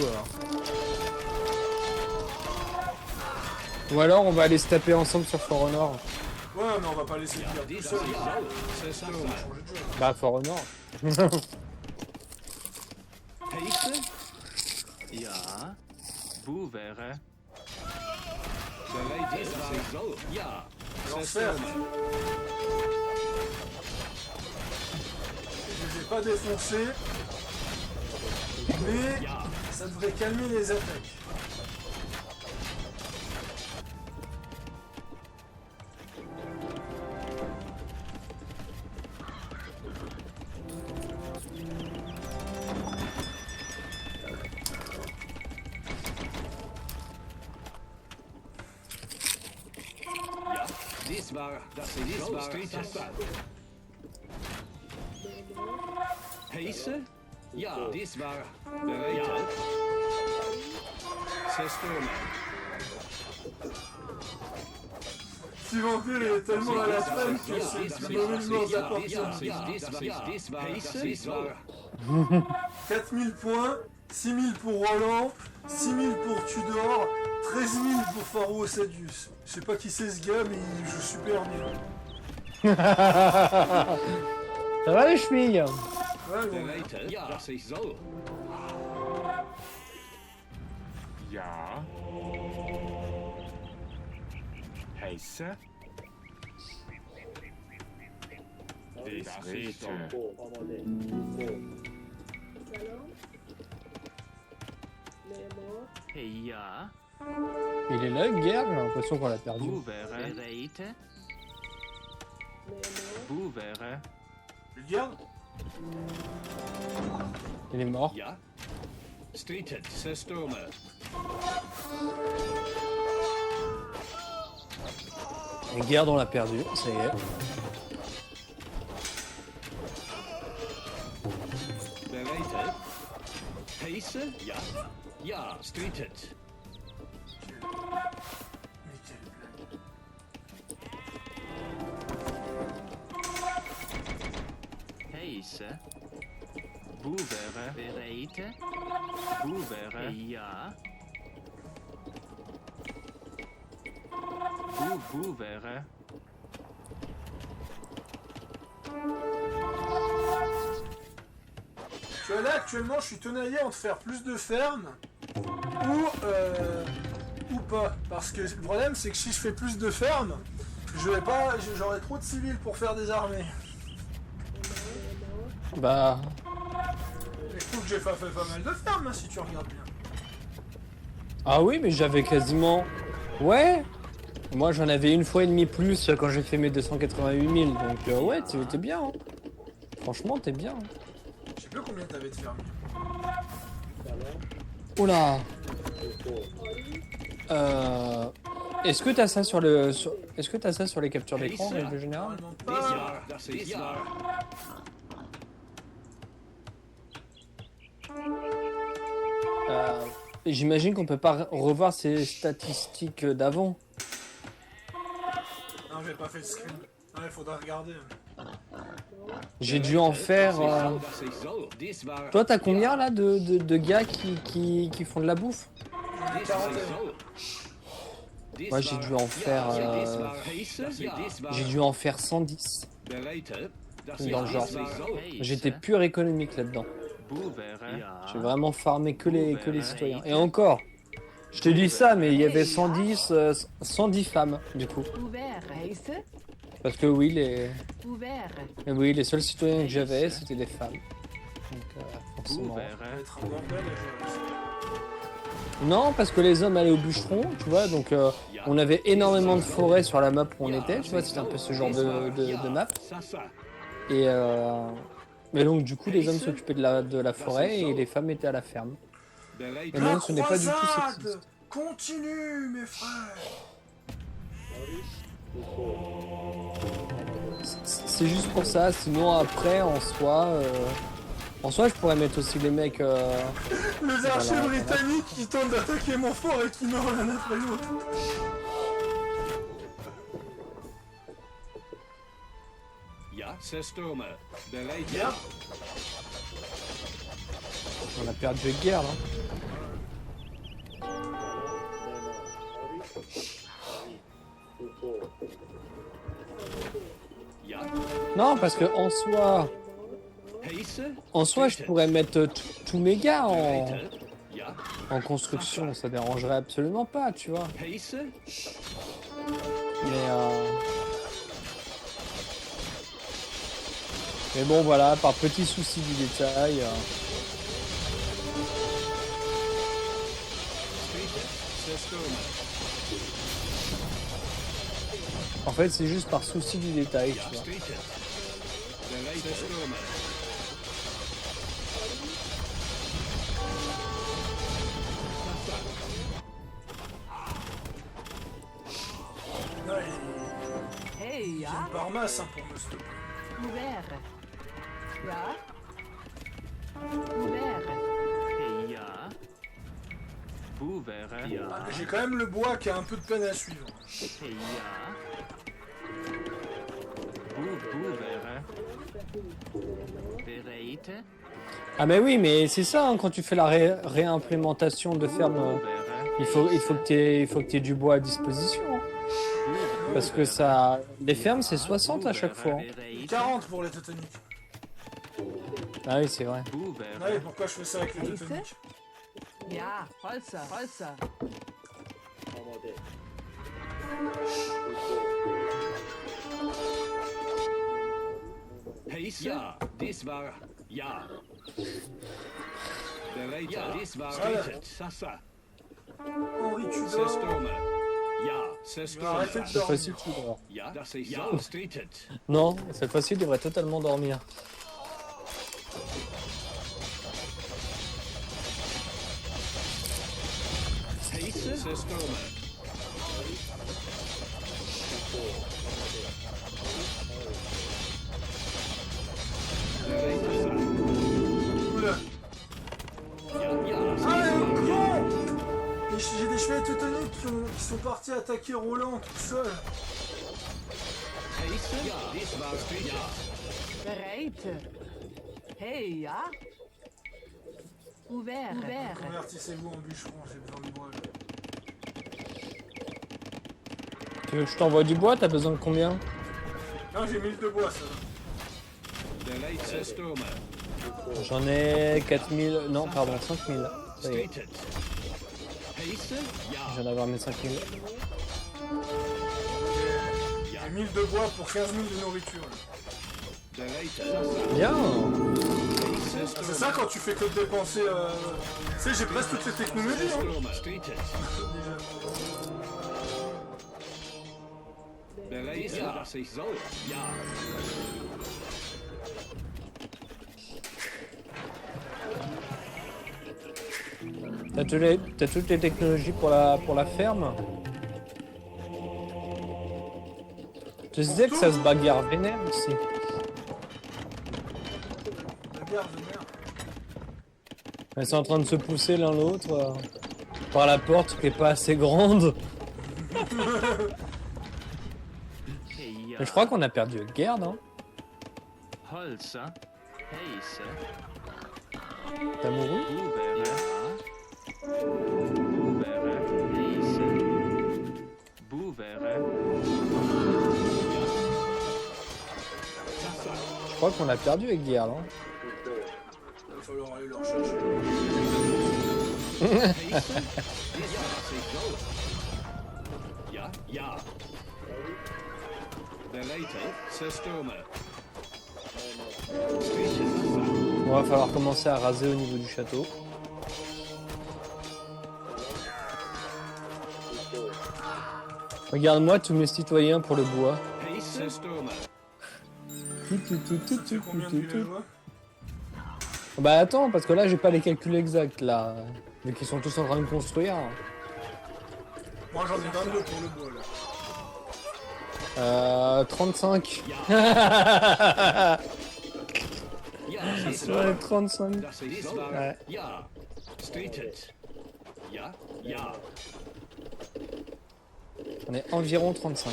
Ou alors on va aller se taper ensemble sur For Honor. Ouais, mais on va pas laisser Pierre tout seul. On va changer de jeu. Bah For Honor. Heisse. Ja, Bouvere. Bereitet, dass ich so. Ja, L'enfer. Je les ai pas défoncés. Mais ça devrait calmer les attaques. das war, dass ich so. Streetet. Heisse. Ja, das war. Bereitet. Zerstürme. petit vampire il est tellement à la fin que c'est une mauvaise mort d'apporter. 4000 points, 6000 pour Roland, 6000 pour Tudor, 13 000 pour Pharaoh Sadius. Je sais pas qui c'est ce gars, mais il joue super bien. Ça va les chevilles? Ouais, bon. Ja. Heiße. Desrete. Ja. Il est là, Guerre, j'ai l'impression qu'on l'a perdu. Boevere. Bereit. Boevere. Regarde. Il est mort. Ja. Streeted, Sestome. Et Guerre, on l'a perdu, ça y est. Bereit. Heiße? Ja. Ja, Streeted. Mais quelle blague. Heiße. Boevere. Bereit. Boevere. Ja. Boevere. Tu vois là actuellement je suis tenaillé entre faire plus de fermes ou pas. Parce que le problème c'est que si je fais plus de fermes, j'aurai trop de civils pour faire des armées. Bah, Et je trouve que j'ai fait pas mal de fermes hein, si tu regardes bien. ah oui, mais j'avais quasiment... Ouais. Moi, j'en avais une fois et demie plus quand j'ai fait mes 288 000. Donc ouais, t'es bien. Hein. Franchement, t'es bien. Hein. Je sais plus combien t'avais de fermes. Oula. Est-ce que t'as ça sur le... Est-ce que t'as ça sur les captures d'écran, en règle générale? Normalement pas. Das ist wahr. J'imagine qu'on peut pas revoir ces statistiques d'avant. Non j'ai pas fait le screen. Ouais, faudra regarder. J'ai dû en faire... Das ist so. Dies war. Toi, t'as combien là de gars qui font de la bouffe? Dies ist so. Dies Moi, j'ai war- dû en faire... Ja, dies war heiße. Ja, dies war J'ai dû en faire 110. Bereit. Das Dans le ist genre. so. J'étais pur économique là-dedans. Boevere. Ja. J'ai vraiment farmé que les citoyens. Et encore, je te dis ça, mais il y avait 110 femmes, du coup. Ouvert, heiße. Parce que oui, Ouvert. les seuls citoyens que j'avais, c'était des femmes. Donc, forcément. Ça va Boevere. être un bordel à gérer ça. Non, parce que les hommes allaient au bûcheron, tu vois, donc on avait énormément de forêts sur la map où on était, tu vois, c'était un peu ce genre de map. Ça, ça. Et mais donc du coup, les hommes s'occupaient de la forêt et les femmes étaient à la ferme. Bereit. Et non, ce n'est pas du tout croisade sexiste. continue mes frères. C'est juste pour ça, sinon après, en soi, je pourrais mettre aussi les mecs... Les archers Voilà, britanniques qui tentent d'attaquer mon fort et qui meurent l'un après l'autre. Ja, Sestome. Bereit. Bien. On a perdu la guerre, là. Ja. Non, parce que Heiße. en soi, je pourrais mettre tous mes gars Bereit. Ja. en construction, ça dérangerait absolument pas, tu vois. Heiße. Mais bon, voilà, par petit souci du détail. Sestome. En fait, c'est juste par souci du détail, Ja, tu vois. Streeted. Bereit. Sestome. Ouais, Hey, il ja. vient par masse hein, pour me stopper. Ouvert. Ja. Ouvert. Ja. Boevere. Ja. J'ai quand même le bois qui a un peu de peine à suivre. Ja. Boevere. Bereite. Ah mais oui, mais c'est ça, hein, quand tu fais la réimplémentation de ferme, il faut que t'aies du bois à disposition. Hein. Parce que ça, les fermes c'est 60 à chaque fois. Hein. 40 pour les teutoniques. Ah oui, c'est vrai. Ah oui, pourquoi je fais ça avec les teutoniques? Ja, Holzer, Holzer. Heiße? Ja, dies war... Ja. Bereit? Ja, dies war... Streetet. Sassa. Henri, tu dors. Zestome. Ja, Je vais Zestome. arrêter de Cette dormir. fois-ci, tu dors. Ja, das ich ja, streetet. Non, cette fois-ci, tu devrais totalement dormir. Heiße? Zestome. Bereit? Oula. Ja, ja, Ah, le con! J'ai des chevaliers teutoniques qui sont partis attaquer Roland tout seul. Heiße? Ja, dies war streetet. Bereit. Hey, ja. Ouvert. Ouvert. Convertissez-vous en bûcheron, j'ai besoin de bois. Tu veux que je t'envoie du bois? T'as besoin de combien? Non, j'ai 1000 de bois, ça va. Bereit? Zestome. J'en ai 4000, non pardon, 5000. Ça y est, Streetet. Heiße? Ja. je viens d'avoir mes 5000. J'ai 1000 de bois pour 15 000 de nourriture. Là. Bereit? Sassa. Bien. Ah, c'est ça quand tu fais que dépenser. Tu sais, j'ai presque toutes les technologies. Hein. Zestome. Streetet. Déjà. Bereit? Ja, das ich soll. Ja. T'as toutes les technologies pour la ferme. Je disais que ça se bagarre vénère aussi. La guerre de merde. Ils sont en train de se pousser l'un l'autre par la porte qui est pas assez grande. Mais je crois qu'on a perdu le garde, hein. Holzer. Heiße. T'as mouru? Boevere. Boevere. Heiße. Boevere. Je crois qu'on a perdu avec garde, hein. Il va falloir aller leur chercher. Heiße? Dies war das ich soll. Ja, ja. Bereit? Zestome. Streetet. Sassa. On va falloir commencer à raser au niveau du château. Regarde-moi tous mes citoyens pour le bois. Heiße? Zestome. C'est combien de villageois? Bah attends, parce que là j'ai pas les calculs exacts là. Vu qu'ils sont tous en train de construire. Moi j'en ai 22 pour le bois là. 35. Ja, dies war... Ouais, 35. Das ich soll. Ouais. Ja. Streetet. Ja, ja. On est environ 35.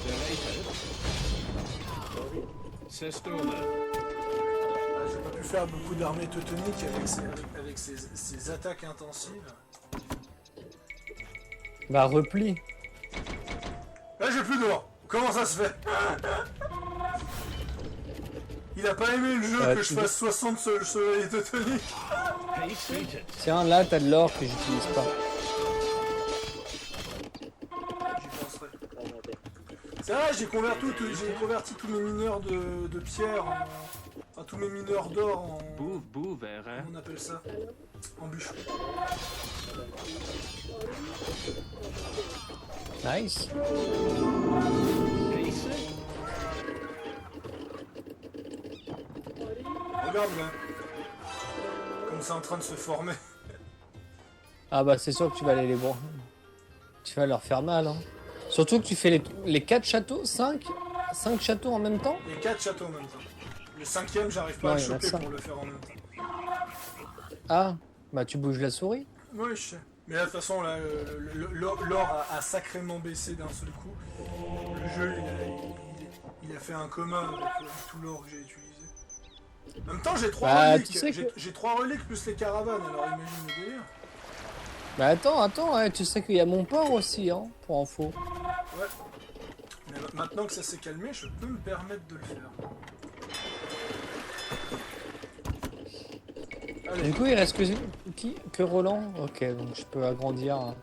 Bereit? Zestome. Ah, j'ai pas pu faire beaucoup d'armées teutoniques avec ces attaques intensives. Bah repli. Là j'ai plus d'or. Comment ça se fait? Il a pas aimé le jeu que je fasse 60 soleils teutoniques. Heiße? Streetet. Tiens, là t'as de l'or que j'utilise pas. J'y penserai. C'est vrai, j'ai converti tous mes mineurs de pierre en... Enfin, tous mes mineurs d'or en... Boevere. Comment on appelle ça? En bûcheron. Nice. Heiße? Regarde là. Comme c'est en train de se former. Ah bah c'est sûr que tu vas aller les voir. Tu vas leur faire mal, hein. Surtout que tu fais les 4 châteaux, 5 châteaux en même temps. Les 4 châteaux en même temps. Le 5ème, j'arrive pas à Ouais, le il y en a choper cinq. pour le faire en même temps. Ah, bah tu bouges la souris. Oui, je sais. Mais là, de toute façon, là, l'or a sacrément baissé d'un seul coup. Le jeu, il a fait un commun avec tout l'or que j'ai utilisé. En même temps, j'ai 3 Bah, reliques. tu sais que- J'ai 3 reliques plus les caravanes, alors imagine le délire. Bah attends, ouais, tu sais qu'il y a mon port aussi, hein, pour info. Ouais. Mais maintenant que ça s'est calmé, je peux me permettre de le faire. Allez. Du coup, il reste que Roland. Ok, donc je peux agrandir. Hein.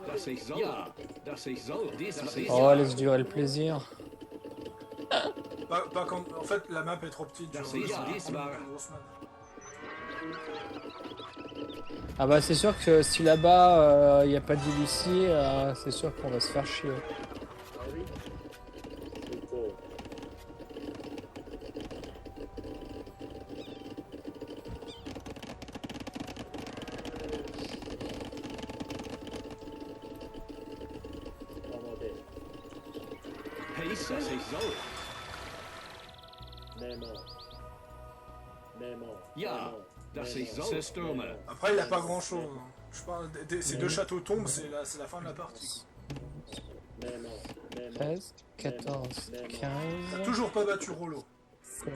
Das ich soll. Ja, das ich soll. Das ich Oh, laisse durer le plaisir. Pas quand... En fait, la map est trop petite. Das genre, ist c'est une diesmal. grosse map. Ah bah c'est sûr que si là-bas il n'y a pas d'illicit, c'est sûr qu'on va se faire chier. Pace, das ich soll. Ja, das ich soll. Systeme. Après, il a pas grand chose. Je pense, ces 2 châteaux tombent, c'est la fin de la partie. 13, 14, 15, T'as toujours pas battu Rollo. 16,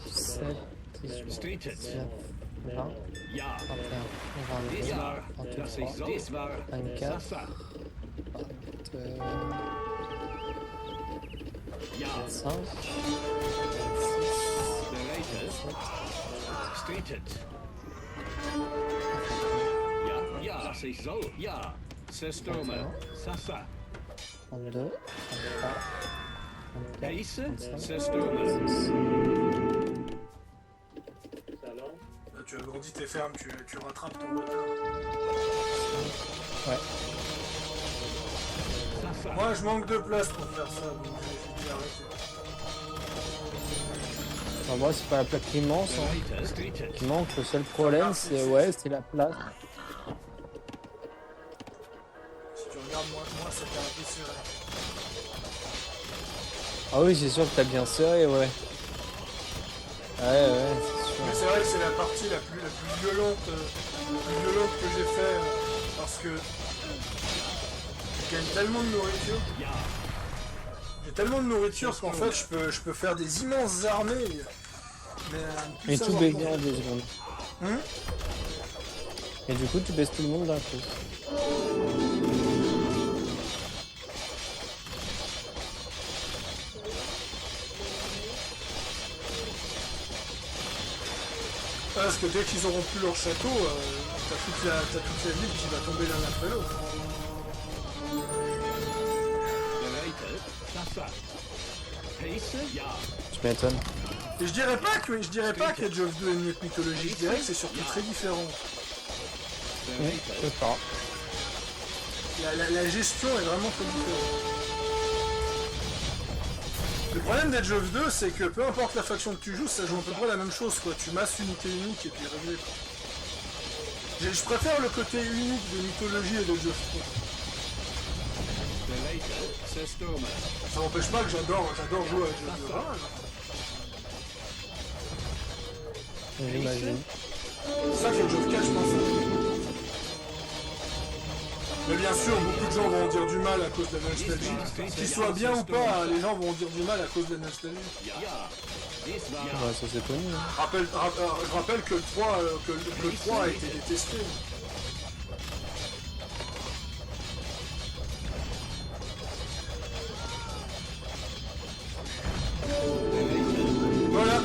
17, 18, Streetet. 19, 20, Ja, 21, 22, ja, das ich 23, soll. Dies war 24, Sasa. 25, Ja, 26, bereitet. Streetet. Ja, ja, das ich soll. Ja, Systeme. Sasa. 32, 33, 24, Pace, 25, Systeme. 26. Là, tu agrandis tes fermes, tu rattrapes ton retard. Ouais. Sasa. Moi, je manque de place pour faire ça, donc j'ai dû arrêter. Enfin, moi c'est pas la plaque qui manque, hein. Bereitet. Streetet. Qui manque, le seul problème c'est la place. Si tu regardes, moi c'était un peu serré. Ah oui c'est sûr que t'as bien serré, ouais. Ouais, c'est sûr. Mais c'est vrai que c'est la partie la plus violente que j'ai fait, parce que je gagne tellement de nourriture. J'ai tellement de nourriture qu'en fait je peux faire des immenses armées. Mais ne plus Et tout savoir baigner comment. en 2 secondes. Et du coup tu baisses tout le monde d'un coup. Parce que dès qu'ils auront plus leur château, t'as toute la ville qui va tomber l'un après l'autre. Bereitet. Sasa. Pace, ja. Tu m'étonnes. Et je dirais pas qu'Age of 2 est mieux que Mythologie, je dirais que c'est surtout très différent. C'est ça. La gestion est vraiment très différente. Le problème d'Age of 2, c'est que peu importe la faction que tu joues, ça joue à peu près la même chose, quoi. Tu masses unité unique et puis réglé. Je préfère le côté unique de Mythologie et d'Age of 3. Bereitet. Systeme. Ça n'empêche pas que j'adore jouer à Age of 2. J'imagine. C'est ça qu'Age of 4, je pense. Mais bien sûr, beaucoup de gens vont en dire du mal à cause de la nostalgie. Qu'il soit bien ou pas, les gens vont en dire du mal à cause de la nostalgie. Ja. Dies war Ouais, ça c'est connu. Hein. Je rappelle que le 3, que le 3 a été détesté. Voilà.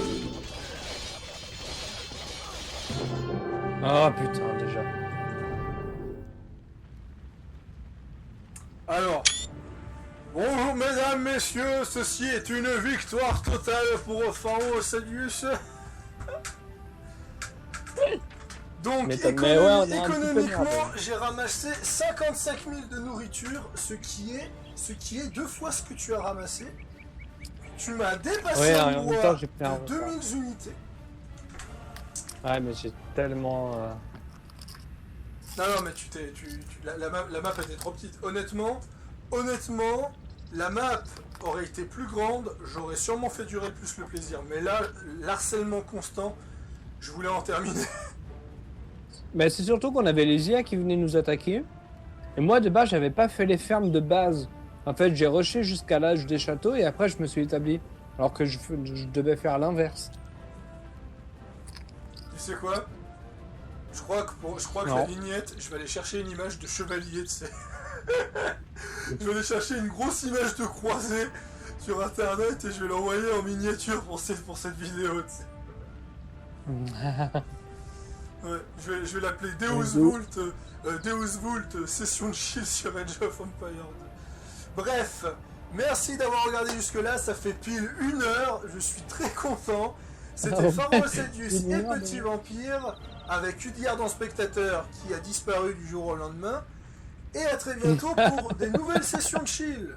Ah putain déjà. Alors, bonjour mesdames, messieurs, ceci est une victoire totale pour Pharaoh Sadius. Donc, Mais ouais, on a un petit peu économiquement, merdé. j'ai ramassé 55 000 de nourriture, ce qui est 2 fois ce que tu as ramassé. Tu m'as dépassé Ouais, en en même bois temps, j'ai pris un de 2000 unités. Ouais mais j'ai tellement... Non, mais la map était trop petite. Honnêtement, la map aurait été plus grande, j'aurais sûrement fait durer plus le plaisir. Mais là, l'harcèlement constant, je voulais en terminer. Mais c'est surtout qu'on avait les IA qui venaient nous attaquer. Et moi, de base, j'avais pas fait les fermes de base. En fait, j'ai rushé jusqu'à l'âge des châteaux et après, je me suis établi. Alors que je devais faire l'inverse. Tu sais quoi? Je crois que Non. la vignette, je vais aller chercher une image de chevalier, tu sais. Je vais aller chercher une grosse image de croisée sur internet et je vais l'envoyer en miniature pour cette vidéo, tu sais. Ouais, je vais l'appeler Deus Vult Session de Chill sur Age of Empire 2. Bref, merci d'avoir regardé jusque là, ça fait pile 1 heure, je suis très content. C'était Pharaoh Sadius et Petit Vampire avec Udgard en spectateur qui a disparu du jour au lendemain. Et à très bientôt pour des nouvelles sessions de chill.